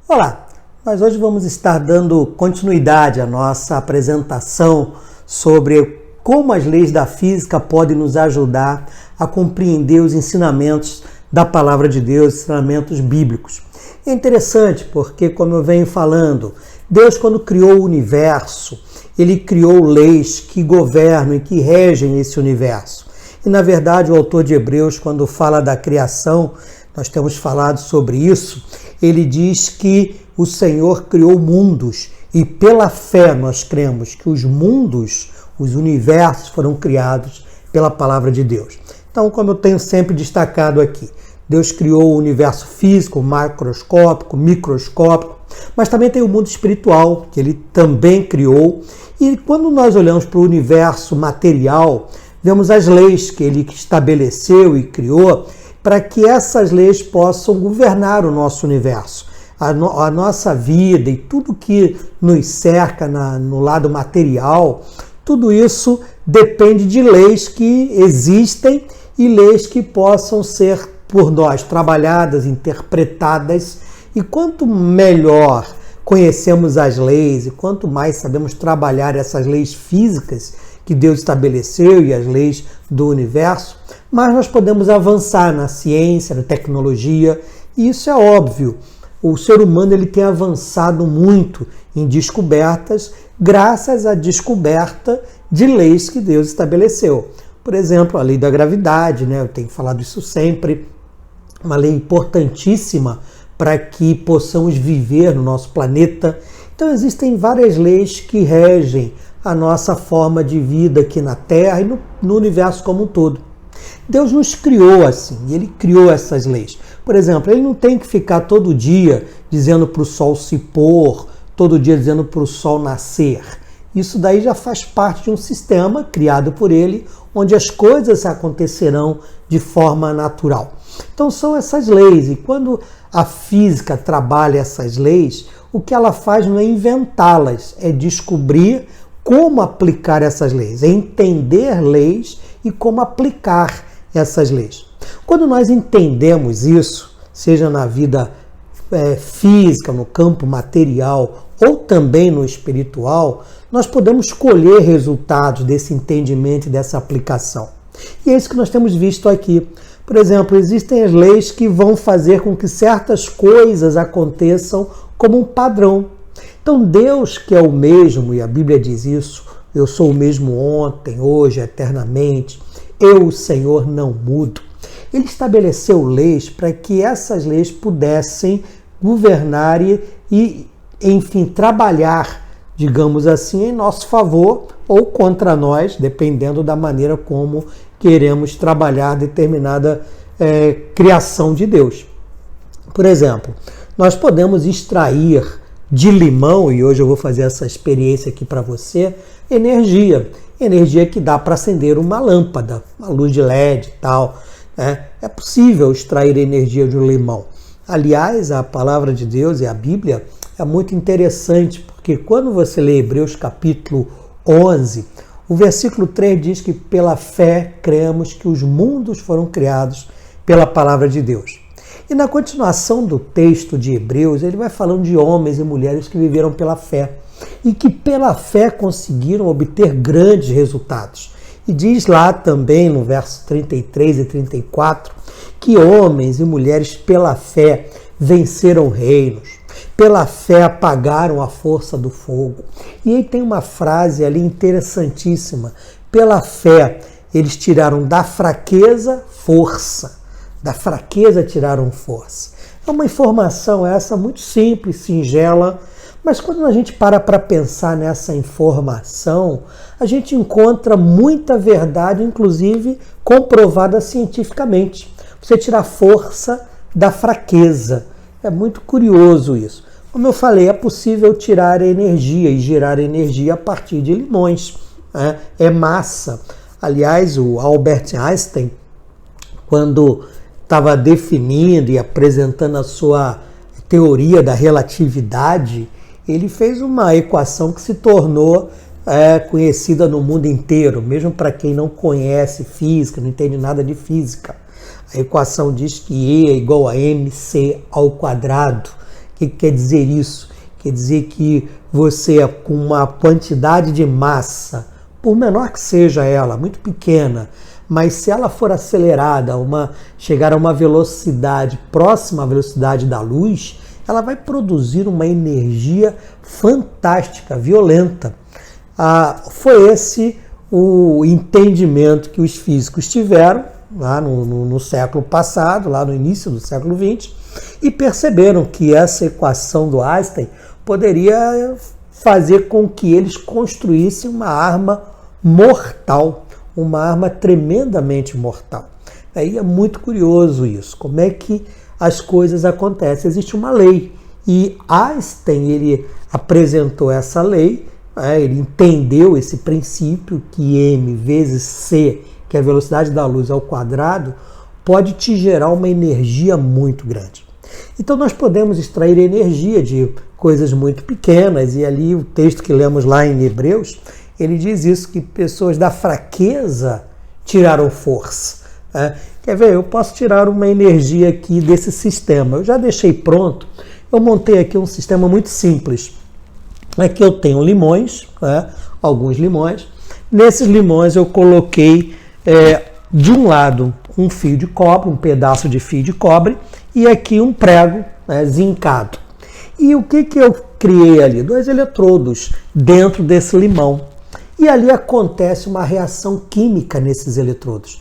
Olá, nós hoje vamos estar dando continuidade à nossa apresentação sobre como as leis da física podem nos ajudar a compreender os ensinamentos da palavra de Deus, ensinamentos bíblicos. É interessante porque, como eu venho falando, Deus, quando criou o universo, ele criou leis que governam e que regem esse universo. E, na verdade, o autor de Hebreus, quando fala da criação, nós temos falado sobre isso, ele diz que o Senhor criou mundos e pela fé nós cremos que os mundos, os universos foram criados pela palavra de Deus. Então, como eu tenho sempre destacado aqui, Deus criou o universo físico, macroscópico, microscópico, mas também tem o mundo espiritual, que ele também criou. E quando nós olhamos para o universo material, vemos as leis que ele estabeleceu e criou para que essas leis possam governar o nosso universo, a nossa vida e tudo que nos cerca no lado material. Tudo isso depende de leis que existem e leis que possam ser por nós trabalhadas, interpretadas. E quanto melhor conhecemos as leis e quanto mais sabemos trabalhar essas leis físicas que Deus estabeleceu e as leis do universo, mas nós podemos avançar na ciência, na tecnologia, e isso é óbvio. O ser humano ele tem avançado muito em descobertas graças à descoberta de leis que Deus estabeleceu. Por exemplo, a lei da gravidade, né? Eu tenho falado isso sempre, uma lei importantíssima para que possamos viver no nosso planeta. Então existem várias leis que regem a nossa forma de vida aqui na Terra e no universo como um todo. Deus nos criou assim, e ele criou essas leis. Por exemplo, ele não tem que ficar todo dia dizendo para o sol se pôr, todo dia dizendo para o sol nascer. Isso daí já faz parte de um sistema criado por ele, onde as coisas acontecerão de forma natural. Então são essas leis, e quando a física trabalha essas leis, o que ela faz não é inventá-las, é descobrir como aplicar essas leis, é entender leis e como aplicar essas leis. Quando nós entendemos isso, seja na vida física, no campo material ou também no espiritual, nós podemos colher resultados desse entendimento e dessa aplicação. E é isso que nós temos visto aqui. Por exemplo, existem as leis que vão fazer com que certas coisas aconteçam como um padrão. Então Deus, que é o mesmo, e a Bíblia diz isso, eu sou o mesmo ontem, hoje, eternamente, eu, o Senhor, não mudo. Ele estabeleceu leis para que essas leis pudessem governar e, enfim, trabalhar, digamos assim, em nosso favor ou contra nós, dependendo da maneira como queremos trabalhar determinada criação de Deus. Por exemplo, nós podemos extrair de limão, e hoje eu vou fazer essa experiência aqui para você, energia que dá para acender uma lâmpada, uma luz de LED e tal. É possível extrair energia de um limão. Aliás, a palavra de Deus e a Bíblia é muito interessante, porque quando você lê Hebreus capítulo 11, o versículo 3 diz que pela fé cremos que os mundos foram criados pela palavra de Deus. E na continuação do texto de Hebreus, ele vai falando de homens e mulheres que viveram pela fé e que pela fé conseguiram obter grandes resultados. E diz lá também no verso 33 e 34 que homens e mulheres pela fé venceram reinos, pela fé apagaram a força do fogo. E aí tem uma frase ali interessantíssima: pela fé eles tiraram da fraqueza força. Da fraqueza tiraram força. É uma informação essa muito simples, singela, mas quando a gente para pensar nessa informação, a gente encontra muita verdade, inclusive comprovada cientificamente. Você tirar força da fraqueza. É muito curioso isso. Como eu falei, é possível tirar energia e gerar energia a partir de limões. É massa. Aliás, o Albert Einstein, quando estava definindo e apresentando a sua teoria da relatividade, ele fez uma equação que se tornou conhecida no mundo inteiro, mesmo para quem não conhece física, não entende nada de física. A equação diz que E é igual a mc ao quadrado, O que quer dizer isso? Quer dizer que você, com uma quantidade de massa, por menor que seja ela, muito pequena, mas se ela for acelerada, chegar a uma velocidade próxima à velocidade da luz, ela vai produzir uma energia fantástica, violenta. Foi esse o entendimento que os físicos tiveram lá no século passado, lá no início do século XX, e perceberam que essa equação do Einstein poderia fazer com que eles construíssem uma arma mortal, uma arma tremendamente mortal. Aí é muito curioso isso, como é que as coisas acontecem. Existe uma lei e Einstein ele apresentou essa lei, ele entendeu esse princípio que m vezes c, que é a velocidade da luz ao quadrado, pode te gerar uma energia muito grande. Então nós podemos extrair energia de coisas muito pequenas, e ali o texto que lemos lá em Hebreus, ele diz isso, que pessoas da fraqueza tiraram força. Quer ver? Eu posso tirar uma energia aqui desse sistema. Eu já deixei pronto, eu montei aqui um sistema muito simples. Aqui eu tenho limões, alguns limões. Nesses limões eu coloquei de um lado um fio de cobre, um pedaço de fio de cobre, e aqui um prego zincado. E o que eu criei ali? 2 eletrodos dentro desse limão. E ali acontece uma reação química nesses eletrodos.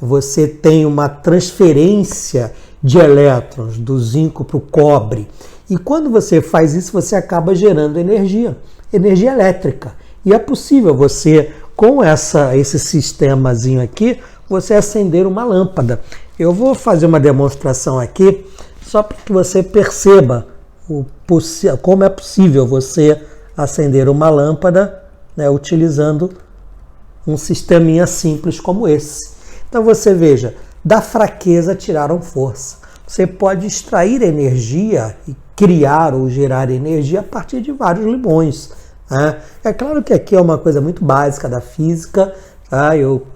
Você tem uma transferência de elétrons do zinco para o cobre. E quando você faz isso, você acaba gerando energia elétrica. E é possível você, com esse sistemazinho aqui, você acender uma lâmpada. Eu vou fazer uma demonstração aqui, só para que você perceba como é possível você acender uma lâmpada, utilizando um sisteminha simples como esse. Então você veja, da fraqueza tiraram força. Você pode extrair energia e criar ou gerar energia a partir de vários limões. É claro que aqui é uma coisa muito básica da física. Eu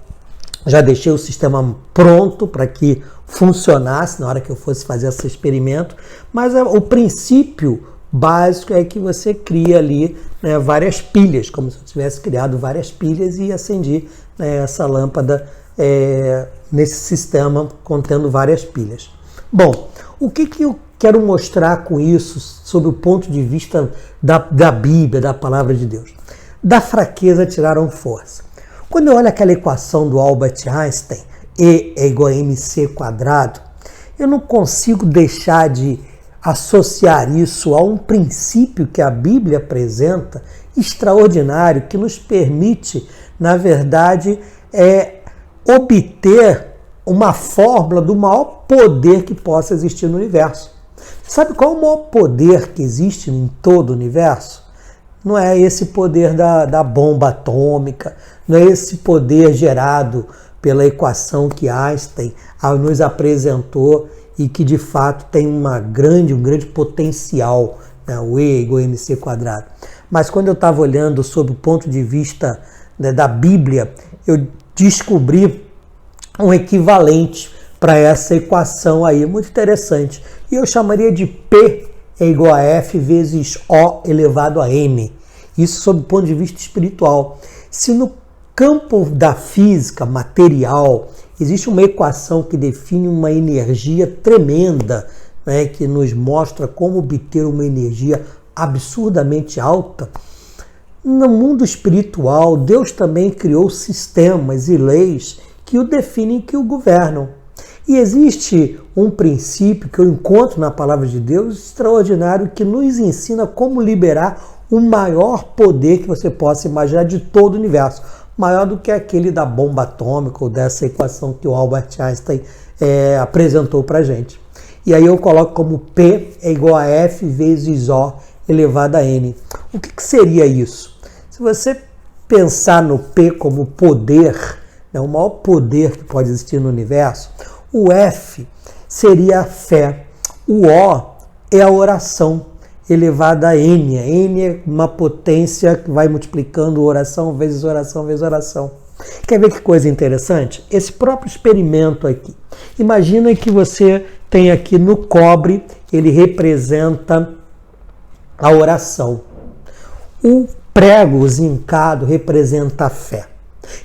já deixei o sistema pronto para que funcionasse na hora que eu fosse fazer esse experimento, mas o princípio básico é que você cria ali várias pilhas, como se eu tivesse criado várias pilhas e acendi essa lâmpada nesse sistema contendo várias pilhas. Bom, o que eu quero mostrar com isso, sob o ponto de vista da Bíblia, da Palavra de Deus? Da fraqueza tiraram força. Quando eu olho aquela equação do Albert Einstein, E é igual a mc quadrado, eu não consigo deixar de associar isso a um princípio que a Bíblia apresenta, extraordinário, que nos permite, na verdade, obter uma fórmula do maior poder que possa existir no universo. Sabe qual é o maior poder que existe em todo o universo? Não é esse poder da bomba atômica, não é esse poder gerado pela equação que Einstein nos apresentou e que de fato tem um grande potencial, o E igual a mc quadrado. Mas quando eu estava olhando sob o ponto de vista da Bíblia, eu descobri um equivalente para essa equação aí, muito interessante. E eu chamaria de P é igual a F vezes O elevado a M. Isso sob o ponto de vista espiritual. Se no campo da física material existe uma equação que define uma energia tremenda, que nos mostra como obter uma energia absurdamente alta, no mundo espiritual, Deus também criou sistemas e leis que o definem, que o governam. E existe um princípio que eu encontro na Palavra de Deus extraordinário que nos ensina como liberar o maior poder que você possa imaginar de todo o universo, maior do que aquele da bomba atômica ou dessa equação que o Albert Einstein apresentou para a gente. E aí eu coloco como P é igual a F vezes O elevado a N. O que seria isso? Se você pensar no P como poder, o maior poder que pode existir no universo, o F seria a fé, o O é a oração elevada a N. A N é uma potência que vai multiplicando oração vezes oração vezes oração. Quer ver que coisa interessante? Esse próprio experimento aqui. Imagina que você tem aqui no cobre ele representa a oração. O prego zincado representa a fé.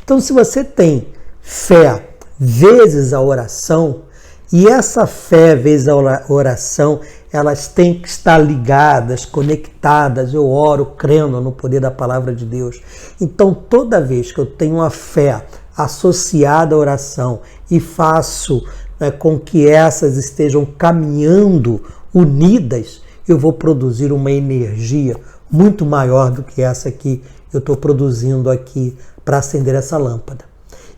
Então, se você tem fé vezes a oração, e essa fé vezes a oração, elas têm que estar ligadas, conectadas. Eu oro crendo no poder da palavra de Deus. Então, toda vez que eu tenho uma fé associada à oração e faço com que essas estejam caminhando unidas, eu vou produzir uma energia muito maior do que essa que eu estou produzindo aqui para acender essa lâmpada.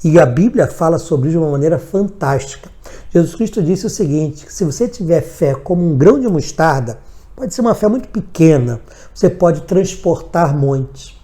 E a Bíblia fala sobre isso de uma maneira fantástica. Jesus Cristo disse o seguinte, que se você tiver fé como um grão de mostarda, pode ser uma fé muito pequena, você pode transportar montes.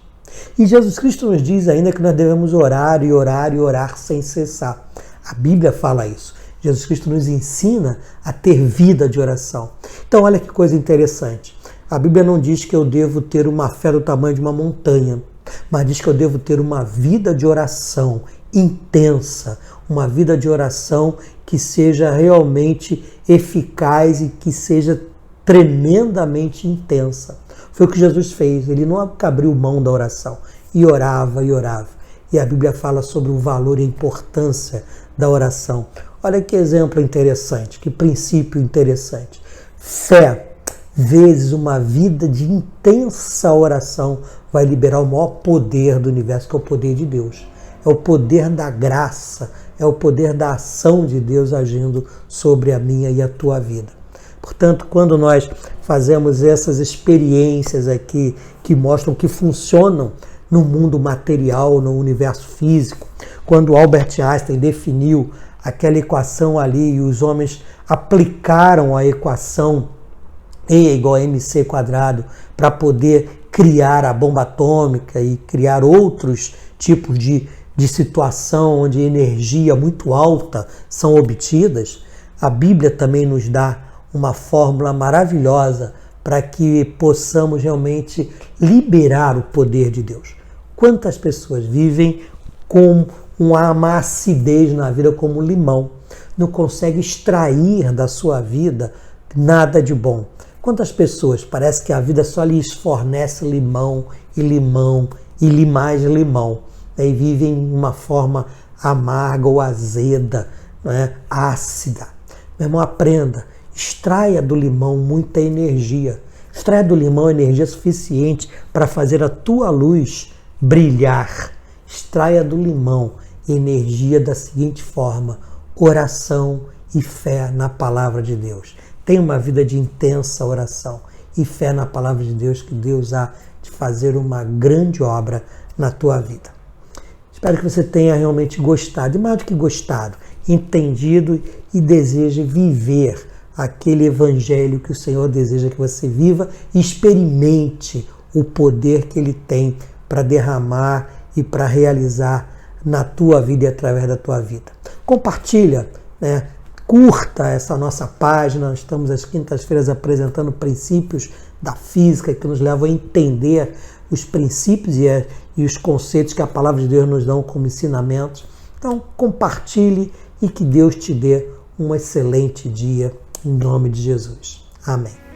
E Jesus Cristo nos diz ainda que nós devemos orar e orar e orar sem cessar. A Bíblia fala isso. Jesus Cristo nos ensina a ter vida de oração. Então olha que coisa interessante. A Bíblia não diz que eu devo ter uma fé do tamanho de uma montanha, mas diz que eu devo ter uma vida de oração intensa, uma vida de oração que seja realmente eficaz e que seja tremendamente intensa. Foi o que Jesus fez, ele não abriu mão da oração, e orava e orava. E a Bíblia fala sobre o valor e a importância da oração. Olha que exemplo interessante, que princípio interessante. Fé vezes uma vida de intensa oração vai liberar o maior poder do universo, que é o poder de Deus. É o poder da graça, é o poder da ação de Deus agindo sobre a minha e a tua vida. Portanto, quando nós fazemos essas experiências aqui que mostram que funcionam no mundo material, no universo físico, quando Albert Einstein definiu aquela equação ali e os homens aplicaram a equação E igual a mc² para poder criar a bomba atômica e criar outros tipos de situação onde energia muito alta são obtidas, a Bíblia também nos dá uma fórmula maravilhosa para que possamos realmente liberar o poder de Deus. Quantas pessoas vivem com uma acidez na vida como um limão, não consegue extrair da sua vida nada de bom. Quantas pessoas parece que a vida só lhes fornece limão e limão e mais limão, e vivem de uma forma amarga ou azeda, ácida. Meu irmão, aprenda, extraia do limão muita energia, extraia do limão energia suficiente para fazer a tua luz brilhar. Extraia do limão energia da seguinte forma: oração e fé na palavra de Deus. Tenha uma vida de intensa oração e fé na palavra de Deus, que Deus há de fazer uma grande obra na tua vida. Espero que você tenha realmente gostado, e mais do que gostado, entendido e deseje viver aquele evangelho que o Senhor deseja que você viva e experimente o poder que Ele tem para derramar e para realizar na tua vida e através da tua vida. Compartilha, curta essa nossa página. Nós estamos às quintas-feiras apresentando princípios da física que nos levam a entender os princípios e os conceitos que a palavra de Deus nos dá como ensinamentos. Então, compartilhe e que Deus te dê um excelente dia, em nome de Jesus. Amém.